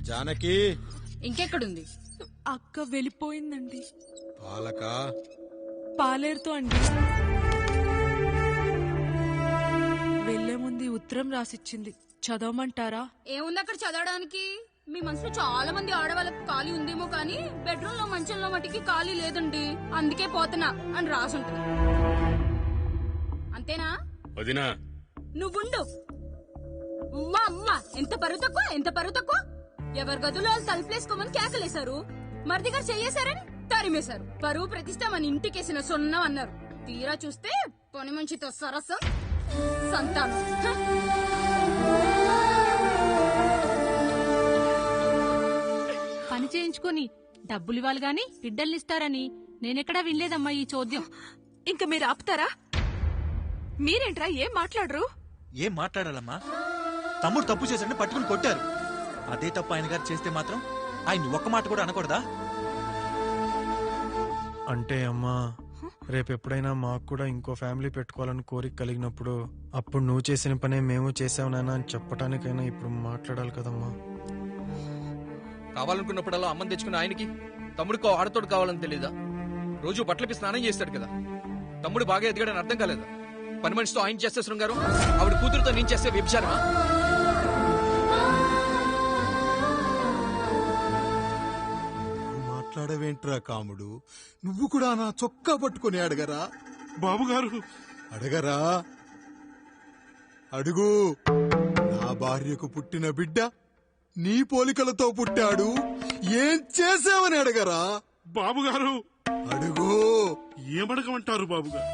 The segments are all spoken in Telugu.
జానకి ఇంకెక్కడుంది? అక్క వెళ్ళిపోయిందండి. పాలక పాలేరుతో అండి. వెళ్లే ముందు ఉత్తరం రాసిచ్చింది, చదవమంటారా? ఏముంది అక్కడ చదవడానికి? మీ మనసులో చాలా మంది ఆడవాళ్ళకి ఖాళీ ఉందేమో కానీ బెడ్రూమ్ లో మంచంలో మట్టికి ఖాళీ లేదండి, అందుకే పోతున్నా అని రాసుంటది. అంతేనా వదినా? నువ్వుండు. ఉమ్మా అమ్మ, ఎంత పరువు తక్కువ, ఎంత పరువు తక్కువ. ఎవరి గదులో వాళ్ళు తలుపులేసుకోమని కేకలేశారు, మరిది గారు చెయ్యేశారని తరిమేశారు. పరువు ప్రతిష్ట మన ఇంటికేసిన సొన్నం అన్నారు. తీరా చూస్తే పని మంచితో సరసం సంతానం. పని చేయించుకుని డబ్బులు ఇవ్వాలి గాని బిడ్డల్నిస్తారని నేనెక్కడా వినలేదమ్మా ఈ చోద్యం. ఇంకా మీరు ఆపుతారా? మీరేంట్రా ఏం మాట్లాడరు? ఏం మాట్లాడాలమ్మా? తమ్ముడు తప్పు చేశాడని పట్టుకుని కొట్టారు. అదే తప్పు ఆయన గారు చేస్తే మాత్రం ఆయన ఒక్క మాట కూడా అనకూడదా? అంటే అమ్మా, రేపెప్పుడైనా మాకు కూడా ఇంకో ఫ్యామిలీ పెట్టుకోవాలని కోరిక కలిగినప్పుడు అప్పుడు నువ్వు చేసిన పనే మేము చేసావు నాన్న అని చెప్పడానికైనా ఇప్పుడు మాట్లాడాలి కదమ్మా. కావాలనుకున్నప్పుడల్లా అమ్మని తెచ్చుకున్న ఆయనకి తమ్ముడికో ఆడతోడు కావాలని తెలీదా? రోజు బట్టలపి స్నానం చేస్తాడు కదా. తమ్ముడు బాగా ఎదిగాడని అర్థం కాలేదా? పని మనిషితో ఆయన చేస్తే శృంగారం, ఆవిడ కూతురుతో నేను చేస్తే వ్యభిచారమా? మాట్లాడవేంట్రా కాముడు? నువ్వు కూడా నా చొక్కా పట్టుకుని అడగరా? బాబుగారు అడగరా? అడుగు. నా భార్యకు పుట్టిన బిడ్డ నీ పోలికలతో పుట్టాడు, ఏం చేసావని అడగరా? బాబుగారు అడుగు. ఏమడగమంటారు బాబుగారు?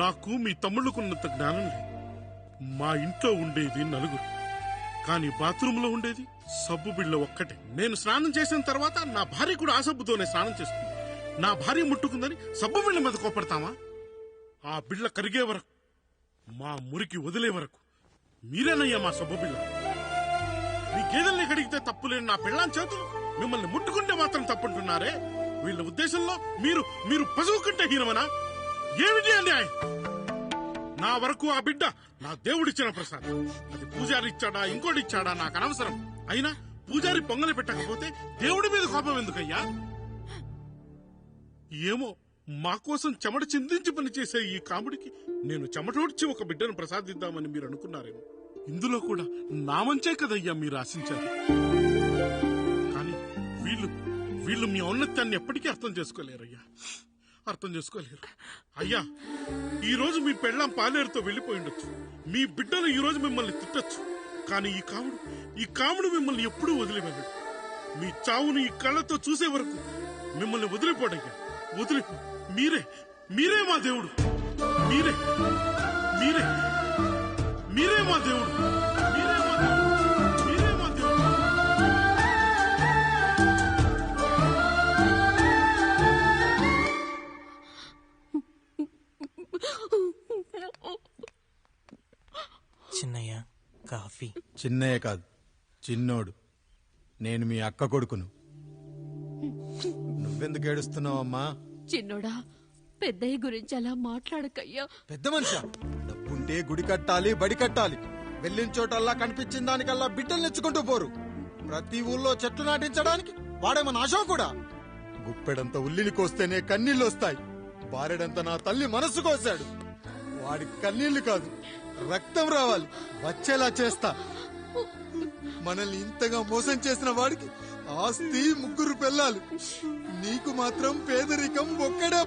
నాకు మీ తమ్ముళ్ళకున్నంత జ్ఞానం లేదు. మా ఇంట్లో ఉండేది నలుగురు, కానీ బాత్రూంలో ఉండేది సబ్బు బిళ్ళ ఒక్కటే. నేను స్నానం చేసిన తర్వాత నా భార్య కూడా ఆ సబ్బుతోనే స్నానం చేస్తుంది. నా భార్య ముట్టుకుందని సబ్బు బిళ్ళ మీద కోపడతామా? ఆ బిళ్ళ కరిగే వరకు, మా మురికి వదిలే వరకు మీరేనయ్యా మా సబ్బు బిళ్ళ. మీ గేదెల్ని కడిగితే తప్పులేని నా పిల్లాని చేతులు మిమ్మల్ని ముట్టుకుంటే మాత్రం తప్పుంటున్నారే. వీళ్ళ ఉద్దేశంలో మీరు పశువు కంటే హీనమనా? ఏమిటి అన్యాయం? నా వరకు ఆ బిడ్డ నా దేవుడిచ్చిన ప్రసాదం. అది పూజారి ఇచ్చాడా ఇంకోటి ఇచ్చాడా నాకు అనవసరం. అయినా పూజారి పొంగలి పెట్టకపోతే దేవుడి మీద కోపం ఎందుకయ్యా? ఏమో, మా కోసం చెమట చిందించి పనిచేసే ఈ కాముడికి నేను చెమటోడ్చి ఒక బిడ్డను ప్రసాదిద్దామని మీరు అనుకున్నారేమో. ఇందులో కూడా నా మంచే కదయ్యా మీరు ఆశించారు. కానీ వీళ్ళు మీ ఔన్నత్యాన్ని ఎప్పటికీ అర్థం చేసుకోలేరయ్యా, అర్థం చేసుకోలేరు. అయ్యా, ఈ రోజు మీ పెళ్ళాం పాలేరుతో వెళ్లిపోయి ఉండొచ్చు, మీ బిడ్డలు ఈ రోజు మిమ్మల్ని తిట్టొచ్చు, కానీ ఈ కాముడు మిమ్మల్ని ఎప్పుడూ వదిలి వెళ్ళడు. మీ చావును ఈ కళ్ళతో చూసే వరకు మిమ్మల్ని వదిలిపోడయ్యా, వదిలిపో. మీరే మా దేవుడు, మీరే మీరే మీరే మా దేవుడు, మీరే మా దేవుడు, మీరే మా దేవుడు. చిన్నయ్య కాఫీ. చిన్నయ్య కాదు, చిన్నోడు. నేను మీ అక్క కొడుకును. నువ్వెందుకు ఏడుస్తున్నావమ్మా? చిన్నోడా, పెద్దయ్య గురించి అలా మాట్లాడకయ్యా. పెద్ద మనిషి, డబ్బుంటే గుడి కట్టాలి, బడి కట్టాలి. వెళ్ళిన చోటల్లా కనిపించిన దానికల్లా బిడ్డలు నెచ్చుకుంటూ పోరు. ప్రతి ఊళ్ళో చెట్లు నాటించడానికి వాడేమన్నా అశోకుడా? గుప్పెడంత ఉల్లిని కోస్తేనే కన్నీళ్లు వస్తాయి. బారెడంత నా తల్లి మనసు కోసాడు. వాడి కన్నీళ్లు కాదు, రక్తం రావాలి, వచ్చేలా చేస్తా. మనల్ని ఇంతగా మోసం చేసిన వాడికి ఆస్తి, 3 పిల్లలు. నీకు మాత్రం పేదరికం ఒక్కడే.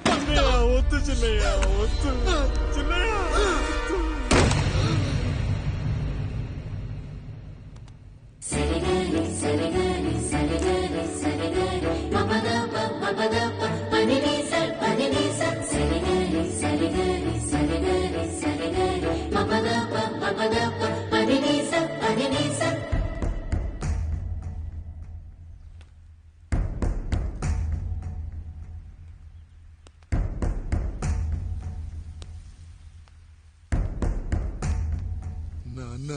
వద్దు చిన్నయ్య, వద్దు చిన్నయ్య. నాన్న,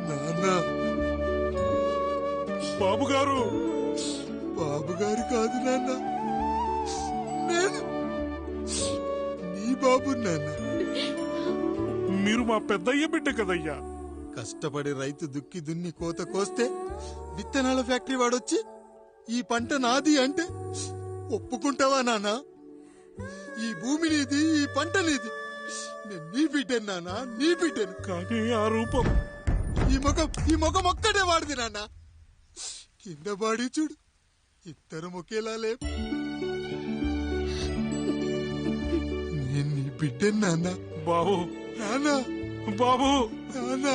నాన్న. బాబుగారు, బాబుగారు కాదు నాన్న, నేను నీ బాబు నాన్న. మీరు మా పెద్దయ్య బిడ్డ కదయ్యా. కష్టపడి రైతు దుక్కి దున్ని కోత కోస్తే విత్తనాల ఫ్యాక్టరీ వాడొచ్చి ఈ పంట నాది అంటే ఒప్పుకుంటావా నాన్నా? ఈ భూమి నీది, ఈ పంట నీది. నేను నీ బిడ్డను నాన్నా, నీ బిడ్డను. కానీ ఆ రూపం, ఈ ముఖం ఒక్కడే వాడిది నాన్న. కింద బాడీ చూడు, ఇద్దరం ఒకేలా లే. నేను నీ బిడ్డను నాన్న. బాబు, నాన్న, బాబు, నాన్న,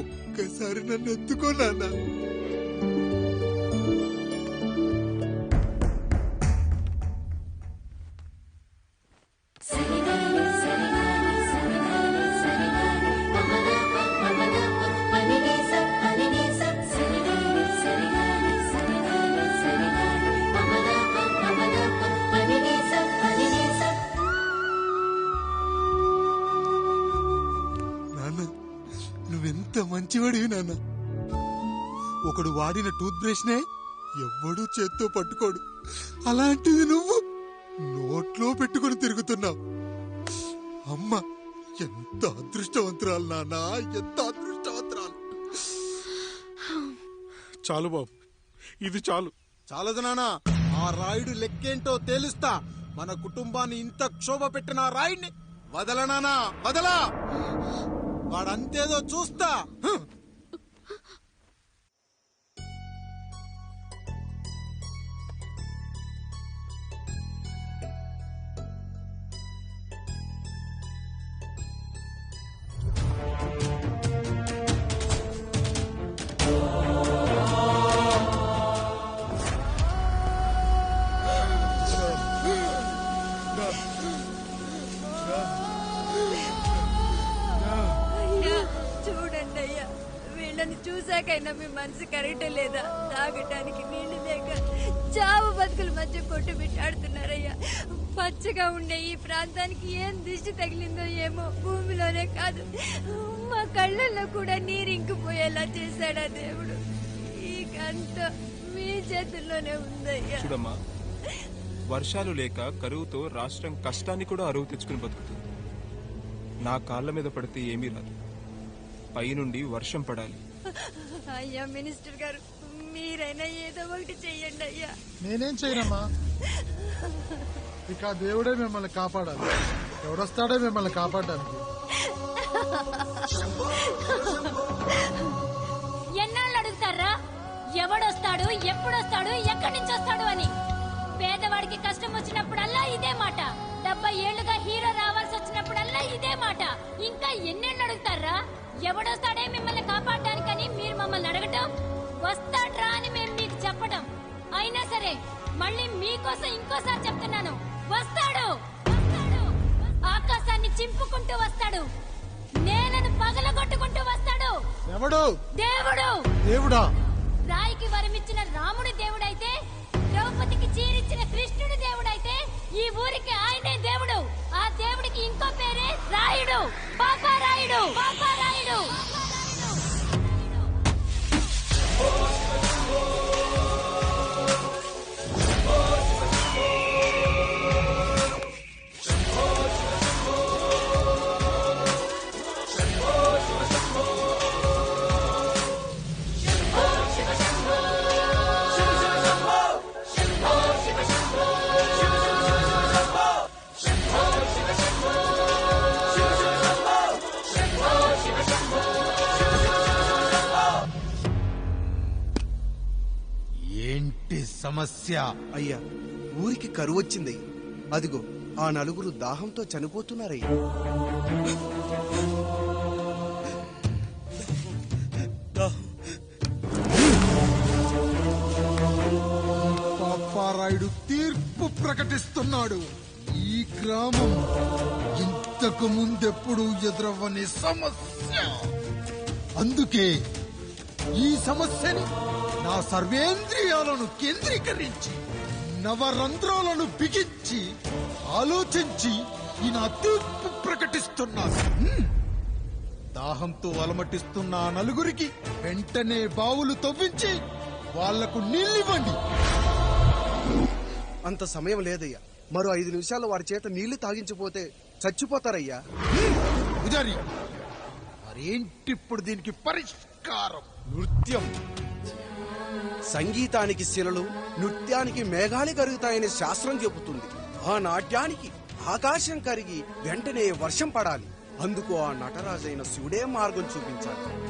ఒక్కసారి నన్ను ఎత్తుకో నాన్న. నువ్వెంత మంచివాడివి నాన్న. ఒకడు వాడిన టూత్ బ్రష్ నే ఎవ్వడూ చేత్తో పట్టుకోడు. అలాంటిది నువ్వు నోట్లో పెట్టుకుని తిరుగుతున్నావు. అమ్మ ఎంత అదృష్టవంతురాలు నాన్న, ఎంత అదృష్టవంతురాలు. చాలు బాబు, ఇది చాలు. చాలదు నాన్న, ఆ రాయుడు లెక్కేంటో తేలుస్తా. మన కుటుంబాన్ని ఇంత క్షోభ పెట్టిన ఆ రాయుడిని వదలనానా, వదలా. వాడంతేదో చూస్తా. చూడండి అయ్యా, వీళ్ళని చూసాకైనా మీ మనసు కరెక్ట్ లేదా? తాగటానికి నీళ్లు లేక చావు బతుకుల మధ్య కొట్టు బిట్టాడుతున్నారయ్యా. పచ్చగా ఉండే ఈ ప్రాంతానికి ఏం దిష్టి తగిలిందో ఏమో. భూమిలోనే కాదు, మా కళ్ళల్లో కూడా నీరు ఇంకిపోయేలా చేశాడా దేవుడు. ఈ గంట మీ చేతుల్లోనే ఉందయ్యా. చూడమ్మా, వర్షాలు లేక కరువుతో రాష్ట్రం కష్టాన్ని కూడా అరువు తెచ్చుకుని బతుకుతుంది. నా కాళ్ళ మీద పడితే ఏమీ రాదు, పైనుండి వర్షం పడాలి. అయ్యా మినిస్టర్ గారు, మీరైనా ఏదో ఒకటి చెయ్యండి అయ్యా. నేనేం చేయనమ్మా, ఇక దేవుడే మిమ్మల్ని కాపాడాలి. ఎవడొస్తాడో మిమ్మల్ని కాపాడడానికి. ఎన్నాళ్ళు అడుగుతారా ఎవడొస్తాడు, ఎప్పుడొస్తాడు, ఎక్కడి నుంచి వస్తాడు అని? పేదవాడికి కష్టం వచ్చినప్పుడల్లా ఇదే మాట. 70 ఏళ్లుగా హీరో రావాల్సి వచ్చినప్పుడల్లా ఇదే మాట. ఇంకా ఎన్నెళ్ళు అడుగుతారా? ఎవడొస్తాడే మిమ్మల్ని కాపాడడానికని మీరు మమ్మల్ని అడగటం, వస్తాడ్రా అని మేము మీకు చెప్పటం. అయినా సరే మళ్ళీ మీకోసం ఇంకోసారి చెప్తున్నాను, వస్తాడు. ఆకాశాన్ని చింపుకుంటూ వస్తాడు, నేలను పగలగొట్టుకుంటూ వస్తాడు. ఎవడు? దేవుడు. దేవుడా? రాయికి వరమిచ్చిన రాముడి దేవుడైతే, ద్రౌపదికి చీరిచ్చిన కృష్ణుడి దేవుడైతే, ఈ ఊరికి ఆయనే దేవుడు. ఆ దేవుడికి ఇంకో పేరే రాయుడు, పాపారాయుడు. పాపారాయుడు. సమస్య? అయ్యా, ఊరికి కరువు వచ్చింది. అదిగో ఆ నలుగురు దాహంతో చనిపోతున్నారయ్యా. పాపారాయుడు తీర్పు ప్రకటిస్తున్నాడు. ఈ గ్రామం ఇంతకు ముందెప్పుడు ఎదురవ్వని సమస్య. అందుకే ఈ సమస్యని నా సర్వేంద్రియాలను కేంద్రీకరించి, నవరంధ్రాలను బిగించి ఆలోచించి ఈ నా తీర్పు ప్రకటిస్తున్నాను. దాహంతో అలమటిస్తున్న ఆ నలుగురికి వెంటనే బావులు తవ్వించి వాళ్లకు నీళ్ళివ్వండి. అంత సమయం లేదయ్యా. మరో 5 నిమిషాల్లో వారి చేత నీళ్లు తాగించిపోతే చచ్చిపోతారయ్యా. పూజారి, మరేంటిప్పుడు దీనికి పరిష్కారం? నృత్యం. సంగీతానికి శిలలు, నృత్యానికి మేఘాలు కరుగుతాయని శాస్త్రం చెబుతుంది. ఆ నాట్యానికి ఆకాశం కరిగి వెంటనే వర్షం పడాలి. అందుకు ఆ నటరాజైన శివుడే మార్గం చూపించాలి.